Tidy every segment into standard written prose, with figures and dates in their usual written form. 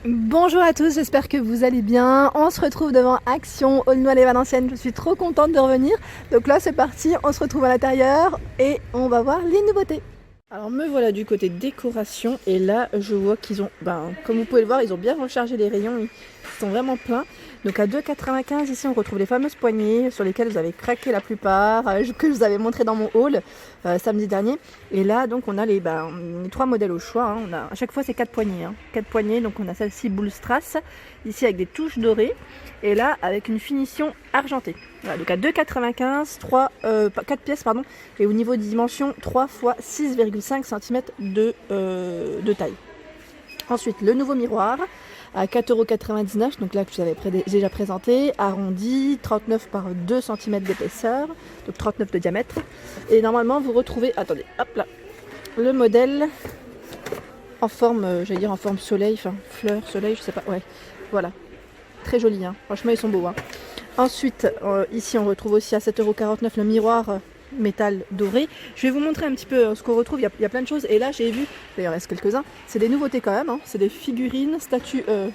Bonjour à tous, j'espère que vous allez bien. On se retrouve devant Action Aulnoy-les-Valenciennes. Je suis trop contente de revenir. Donc là c'est parti, on se retrouve à l'intérieur et on va voir les nouveautés. Alors me voilà du côté décoration et là je vois qu'ils ont, comme vous pouvez le voir, ils ont bien rechargé les rayons, ils sont vraiment pleins. Donc à 2,95 ici on retrouve les fameuses poignées sur lesquelles vous avez craqué la plupart, que je vous avais montré dans mon haul samedi dernier. Et là donc on a les trois modèles au choix, hein. À chaque fois c'est 4 poignées, 4 poignées, donc on a celle-ci Bull Strass, ici avec des touches dorées et là avec une finition argentée. Voilà, donc à 2,95, 4 pièces pardon, et au niveau des dimensions 3 x 6,5 cm de taille. Ensuite le nouveau miroir à 4,99 €, donc là que je vous avais déjà présenté, arrondi, 39 par 2 cm d'épaisseur, donc 39 de diamètre. Et normalement vous retrouvez, attendez, hop là, le modèle en forme, j'allais dire en forme soleil, enfin fleur, soleil, je sais pas, ouais, voilà. Très joli, hein. Franchement ils sont beaux, hein. Ensuite, ici on retrouve aussi à 7,49 € le miroir métal doré. Je vais vous montrer un petit peu ce qu'on retrouve, il y a plein de choses. Et là j'ai vu, d'ailleurs il reste quelques-uns, c'est des nouveautés quand même, hein. C'est des figurines,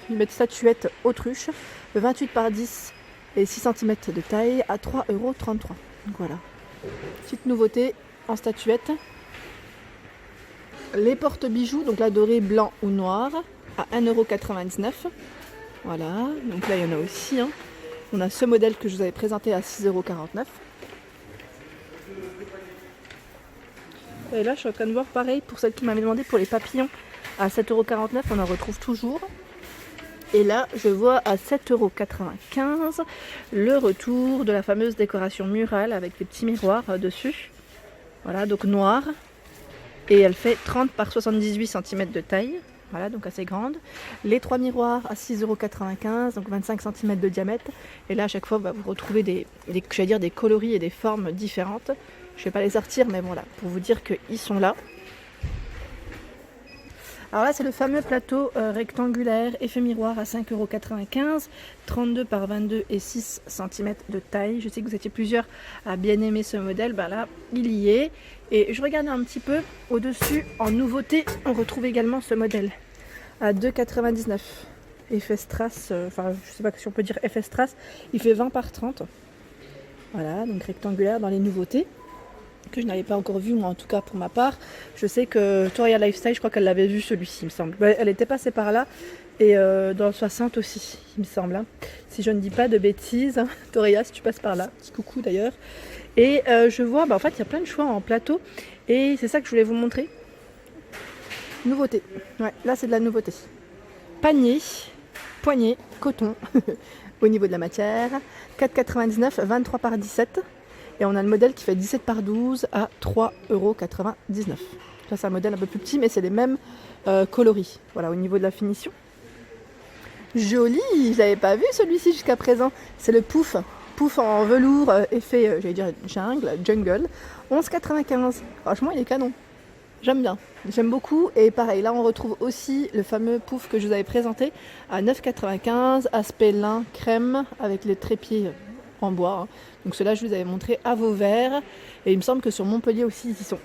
ils mettent statuettes autruche, 28 par 10 et 6 cm de taille à 3,33 €. Donc voilà, petite nouveauté en statuette. Les porte-bijoux, donc là doré, blanc ou noir, à 1,99 €. Voilà, donc là il y en a aussi, hein. On a ce modèle que je vous avais présenté à 6,49 €. Et là, je suis en train de voir pareil pour celle qui m'avait demandé pour les papillons à 7,49 €. On en retrouve toujours. Et là, je vois à 7,95 € le retour de la fameuse décoration murale avec les petits miroirs dessus. Voilà, donc noir. Et elle fait 30 par 78 cm de taille. Voilà, donc assez grande. Les 3 miroirs à 6,95 €, donc 25 cm de diamètre. Et là, à chaque fois, vous retrouvez des coloris et des formes différentes. Je ne vais pas les sortir, mais voilà, pour vous dire qu'ils sont là. Alors là, c'est le fameux plateau rectangulaire effet miroir à 5,95 €, 32 par 22 et 6 cm de taille. Je sais que vous étiez plusieurs à bien aimer ce modèle. Là, il y est. Et je regardais un petit peu au-dessus, en nouveauté, on retrouve également ce modèle à 2,99 €. Effet strass, je sais pas si on peut dire effet strass, il fait 20 par 30. Voilà, donc rectangulaire dans les nouveautés, que je n'avais pas encore vu, moi en tout cas pour ma part. Je sais que Toria Lifestyle, je crois qu'elle l'avait vu celui-ci, il me semble. Elle était passée par là, et dans le 60 aussi, il me semble, hein. Si je ne dis pas de bêtises, hein. Toria, si tu passes par là, petit coucou d'ailleurs. Et je vois, en fait, il y a plein de choix en plateau, et c'est ça que je voulais vous montrer. Nouveauté, ouais, là c'est de la nouveauté. Panier, poignée, coton, au niveau de la matière, 4,99 €, 23 par 17. Et on a le modèle qui fait 17 par 12 à 3,99 €. Ça c'est un modèle un peu plus petit, mais c'est les mêmes coloris. Voilà, au niveau de la finition. Joli, je l'avais pas vu celui-ci jusqu'à présent. C'est le pouf. Pouf en velours, effet, j'allais dire jungle. 11,95 €. Franchement, il est canon. J'aime bien, j'aime beaucoup. Et pareil, là on retrouve aussi le fameux pouf que je vous avais présenté à 9,95 €, aspect lin crème avec les trépieds en bois, hein. Donc ceux-là je vous avais montré à Vauvert, et il me semble que sur Montpellier aussi ils y sont.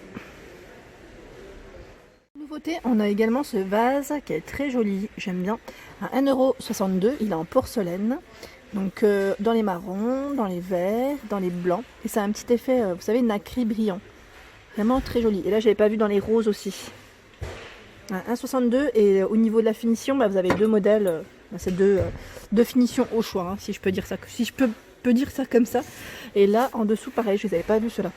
Nouveauté, on a également ce vase qui est très joli, j'aime bien, à 1,62 €. Il est en porcelaine, donc dans les marrons, dans les verts, dans les blancs, et ça a un petit effet, vous savez, nacré brillant. Vraiment très joli. Et là, j'avais pas vu dans les roses aussi. 1,62 €. Et au niveau de la finition, vous avez deux modèles. C'est deux finitions au choix, hein, si je peux dire ça. Si je peux dire ça comme ça. Et là, en dessous, pareil, je les avais pas vus ceux-là.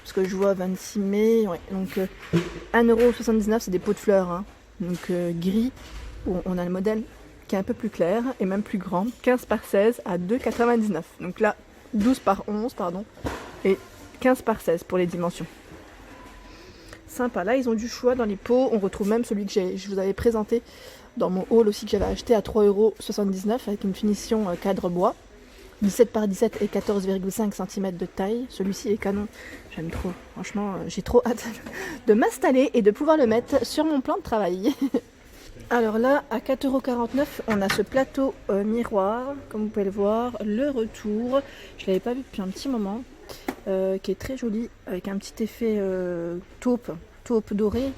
Parce que je vois 26 mai. Ouais. Donc 1,79 €, c'est des pots de fleurs, hein. Donc gris. On a le modèle qui est un peu plus clair et même plus grand. 15 par 16 à 2,99 €. Donc là, 12 par 11, pardon. Et 15 par 16 pour les dimensions. Sympa, là ils ont du choix dans les pots. On retrouve même celui que je vous avais présenté dans mon haul aussi, que j'avais acheté à 3,79 € avec une finition cadre bois. 17 par 17 et 14,5 cm de taille. Celui-ci est canon, j'aime trop. Franchement, j'ai trop hâte de m'installer et de pouvoir le mettre sur mon plan de travail. Alors là, à 4,49 €, on a ce plateau miroir, comme vous pouvez le voir, le retour. Je ne l'avais pas vu depuis un petit moment. Qui est très joli, avec un petit effet taupe doré.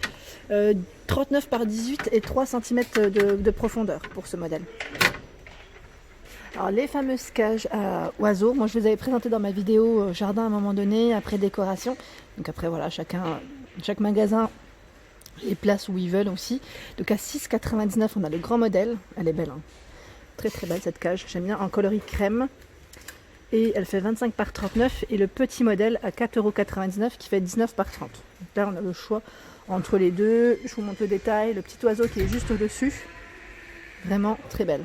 39 par 18 et 3 cm de profondeur pour ce modèle. Alors les fameuses cages à oiseaux, moi je les avais présentées dans ma vidéo jardin à un moment donné, après décoration. Donc après voilà, chaque magasin les place où ils veulent aussi. Donc à 6,99 on a le grand modèle, elle est belle, hein. Très très belle cette cage, j'aime bien, en coloris crème. Et elle fait 25 par 39 et le petit modèle à 4,99 € qui fait 19 par 30. Donc là on a le choix entre les deux. Je vous montre le détail, le petit oiseau qui est juste au-dessus. Vraiment très belle.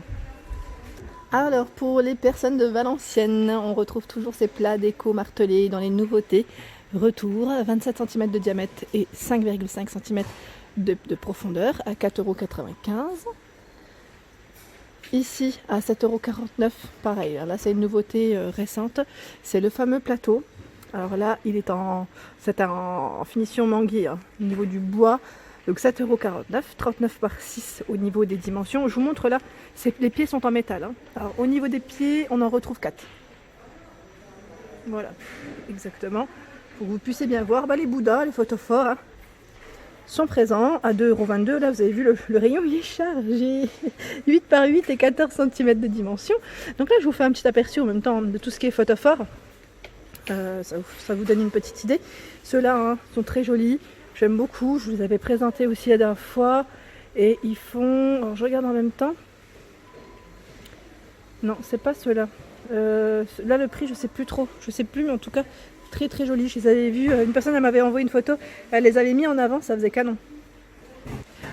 Alors pour les personnes de Valenciennes, on retrouve toujours ces plats déco martelés dans les nouveautés. Retour, 27 cm de diamètre et 5,5 cm de profondeur à 4,95 €. Ici à 7,49 €, pareil, là c'est une nouveauté récente, c'est le fameux plateau. Alors là c'est en finition manguier, hein, au niveau du bois. Donc 7,49 €, 39 par 6 au niveau des dimensions. Je vous montre là, les pieds sont en métal, hein. Alors au niveau des pieds, on en retrouve 4. Voilà, exactement. Pour que vous puissiez bien voir, les Bouddhas, les photophores, hein, sont présents à 2,22 €. Là vous avez vu le rayon, il est chargé. 8 par 8 et 14 cm de dimension. Donc là je vous fais un petit aperçu en même temps de tout ce qui est photophore. Ça vous donne une petite idée. Ceux-là, hein, sont très jolis. J'aime beaucoup, je vous avais présenté aussi la dernière fois. Et ils font... Alors je regarde en même temps. Non, c'est pas ceux-là. Là le prix je sais plus trop. Je sais plus, mais en tout cas très très jolis. Je les avais vus. Une personne elle m'avait envoyé une photo. Elle les avait mis en avant, ça faisait canon.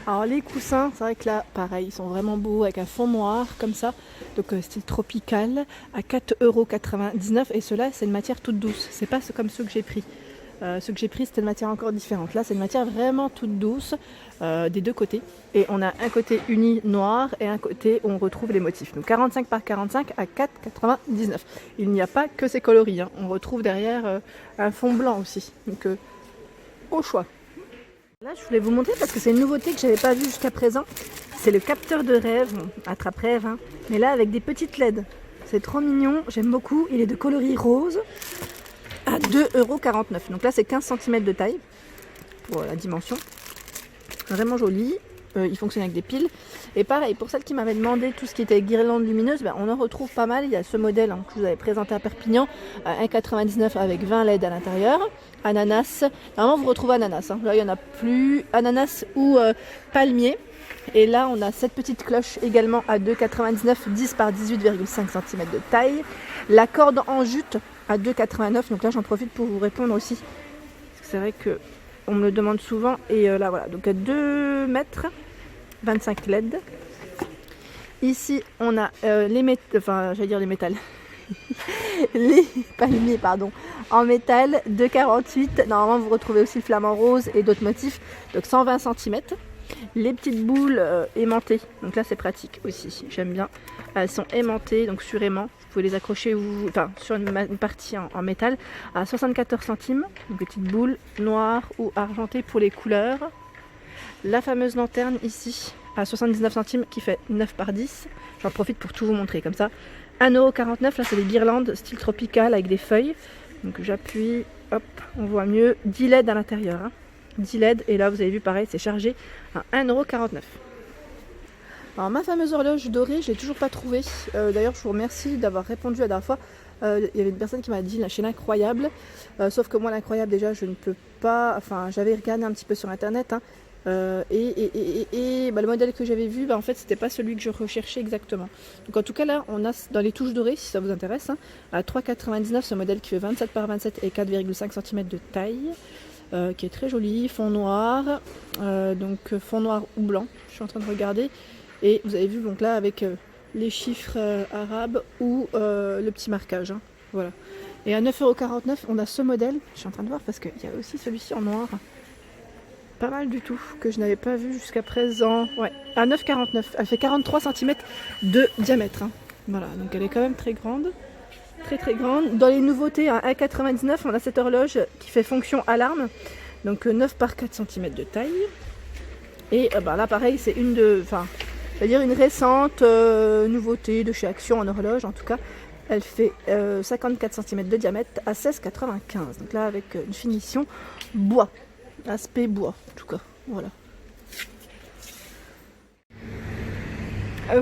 Alors les coussins, c'est vrai que là pareil, ils sont vraiment beaux avec un fond noir comme ça. Donc style tropical à 4,99 € et ceux-là c'est une matière toute douce. C'est pas comme ceux que j'ai pris. Ceux que j'ai pris c'était une matière encore différente. Là c'est une matière vraiment toute douce des deux côtés. Et on a un côté uni noir et un côté où on retrouve les motifs. Donc 45 par 45 à 4,99 €. Il n'y a pas que ces coloris, hein. On retrouve derrière un fond blanc aussi. Donc au choix. Là je voulais vous montrer parce que c'est une nouveauté que j'avais pas vue jusqu'à présent. C'est le capteur de rêve, attrape-rêve, hein. Mais là avec des petites LED. C'est trop mignon, j'aime beaucoup. Il est de coloris rose. À 2,49 €. Donc là c'est 15 cm de taille pour la dimension. Vraiment joli. Il fonctionne avec des piles. Et pareil, pour celles qui m'avaient demandé tout ce qui était guirlande lumineuse, on en retrouve pas mal. Il y a ce modèle, hein, que je vous avais présenté à Perpignan, à 1,99 € avec 20 LED à l'intérieur. Ananas. Normalement vous retrouvez ananas, hein. Là il n'y en a plus. Ananas ou palmier. Et là on a cette petite cloche également à 2,99 €, 10 par 18,5 cm de taille. La corde en jute à 2,89 €. Donc là j'en profite pour vous répondre aussi. Parce que c'est vrai que on me le demande souvent. Et là voilà, donc à 2 mètres, 25 LED. Ici on a les métals. Les palmiers, pardon, en métal, 2,48 €. Normalement vous retrouvez aussi le flamant rose et d'autres motifs. Donc 120 cm. Les petites boules aimantées, donc là c'est pratique aussi, j'aime bien. Elles sont aimantées, donc sur aimant, vous pouvez les accrocher sur une partie en métal à 74 centimes. Donc des petites boules noires ou argentées pour les couleurs. La fameuse lanterne ici à 79 centimes qui fait 9 par 10. J'en profite pour tout vous montrer comme ça. 1,49 €, là c'est des guirlandes style tropical avec des feuilles. Donc j'appuie, hop, on voit mieux. 10 LED à l'intérieur, hein. 10 LED et là vous avez vu pareil c'est chargé à 1,49 €. Alors ma fameuse horloge dorée je l'ai toujours pas trouvée. D'ailleurs je vous remercie d'avoir répondu la dernière fois. Il y avait une personne qui m'a dit la chaîne incroyable, sauf que moi l'incroyable déjà je ne peux pas, enfin j'avais regardé un petit peu sur internet, hein, le modèle que j'avais vu en fait c'était pas celui que je recherchais exactement. Donc en tout cas là on a dans les touches dorées si ça vous intéresse, hein, à 3,99 € ce modèle qui fait 27 par 27 et 4,5 cm de taille. Qui est très joli, fond noir, donc fond noir ou blanc, je suis en train de regarder, et vous avez vu donc là avec les chiffres arabes ou le petit marquage, hein, voilà. Et à 9,49 € on a ce modèle, je suis en train de voir parce qu'il y a aussi celui-ci en noir, pas mal du tout, que je n'avais pas vu jusqu'à présent, ouais, à 9,49 €, elle fait 43 cm de diamètre, hein. Voilà, donc elle est quand même très grande. Très très grande. Dans les nouveautés à 1,99 € on a cette horloge qui fait fonction alarme, donc 9 par 4 cm de taille. Et là pareil c'est une récente nouveauté de chez Action en horloge en tout cas. Elle fait 54 cm de diamètre à 16,95 €. Donc là avec une finition bois, aspect bois en tout cas. Voilà.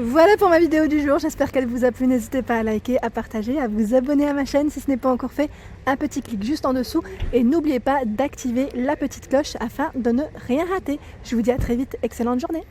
Voilà pour ma vidéo du jour, j'espère qu'elle vous a plu, n'hésitez pas à liker, à partager, à vous abonner à ma chaîne si ce n'est pas encore fait, un petit clic juste en dessous et n'oubliez pas d'activer la petite cloche afin de ne rien rater. Je vous dis à très vite, excellente journée.